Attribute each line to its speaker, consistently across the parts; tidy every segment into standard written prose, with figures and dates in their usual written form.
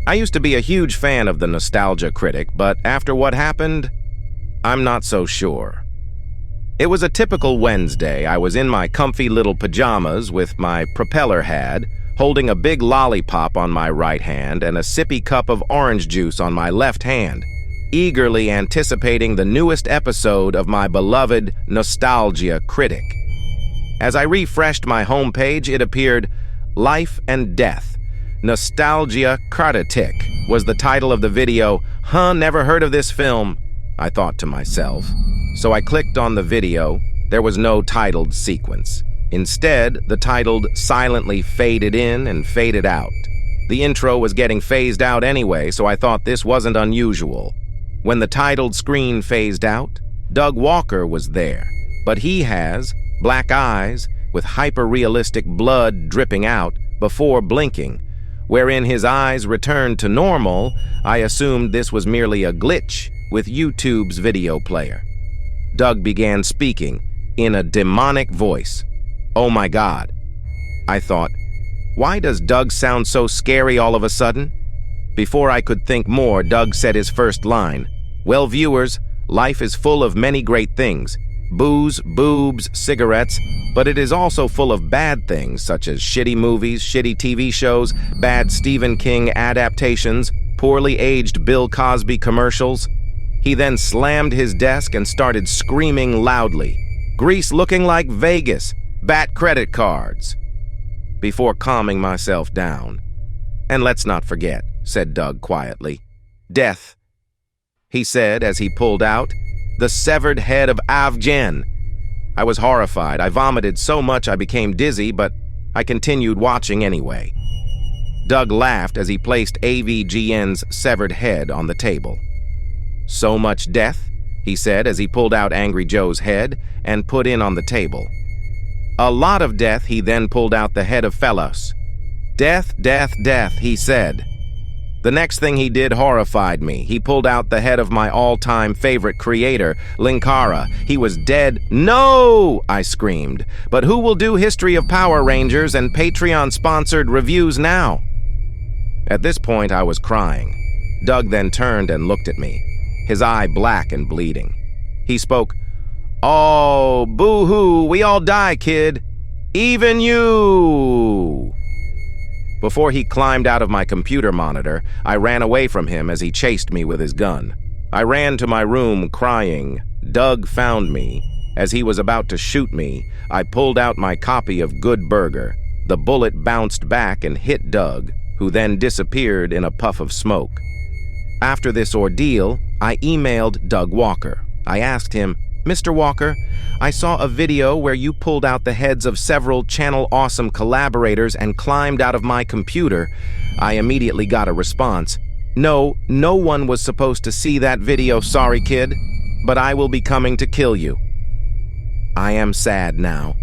Speaker 1: I used to be a huge fan of the Nostalgia Critic, but after what happened, I'm not so sure. It was a typical Wednesday. I was in my comfy little pajamas with my propeller hat, holding a big lollipop on my right hand and a sippy cup of orange juice on my left hand, eagerly anticipating the newest episode of my beloved Nostalgia Critic. As I refreshed my homepage, it appeared, "Life and Death. Nostalgia Critic" was the title of the video. Never heard of this film, I thought to myself. So I clicked on the video. There was no titled sequence. Instead, the title silently faded in and faded out. The intro was getting phased out anyway, so I thought this wasn't unusual. When the titled screen phased out, Doug Walker was there, but he has black eyes with hyper-realistic blood dripping out before blinking. Wherein his eyes returned to normal, I assumed this was merely a glitch with YouTube's video player. Doug began speaking in a demonic voice. Oh my God. I thought, why does Doug sound so scary all of a sudden? Before I could think more, Doug said his first line. Well, viewers, life is full of many great things. Booze, boobs, cigarettes, but it is also full of bad things such as shitty movies, shitty TV shows, bad Stephen King adaptations, poorly aged Bill Cosby commercials. He then slammed his desk and started screaming loudly. Greece looking like Vegas, bat credit cards. Before calming myself down. And let's not forget, said Doug quietly. Death, he said as he pulled out the severed head of Avgen. I was horrified. I vomited so much I became dizzy, but I continued watching anyway. Doug laughed as he placed AVGN's severed head on the table. So much death, he said as he pulled out Angry Joe's head and put it on the table. A lot of death, he then pulled out the head of Fellows. Death, death, death, he said. The next thing he did horrified me. He pulled out the head of my all-time favorite creator, Linkara. He was dead. No! I screamed. But who will do History of Power Rangers and Patreon-sponsored reviews now? At this point, I was crying. Doug then turned and looked at me, his eye black and bleeding. He spoke, Oh, boo-hoo, we all die, kid. Even you! Before he climbed out of my computer monitor, I ran away from him as he chased me with his gun. I ran to my room crying. Doug found me. As he was about to shoot me, I pulled out my copy of Good Burger. The bullet bounced back and hit Doug, who then disappeared in a puff of smoke. After this ordeal, I emailed Doug Walker. I asked him, Mr. Walker, I saw a video where you pulled out the heads of several Channel Awesome collaborators and climbed out of my computer. I immediately got a response. No one was supposed to see that video, sorry kid, but I will be coming to kill you. I am sad now,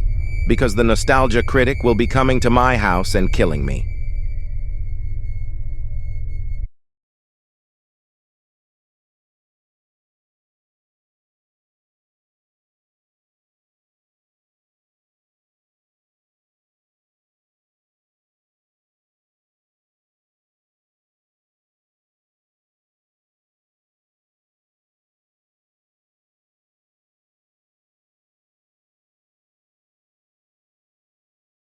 Speaker 1: because the Nostalgia Critic will be coming to my house and killing me.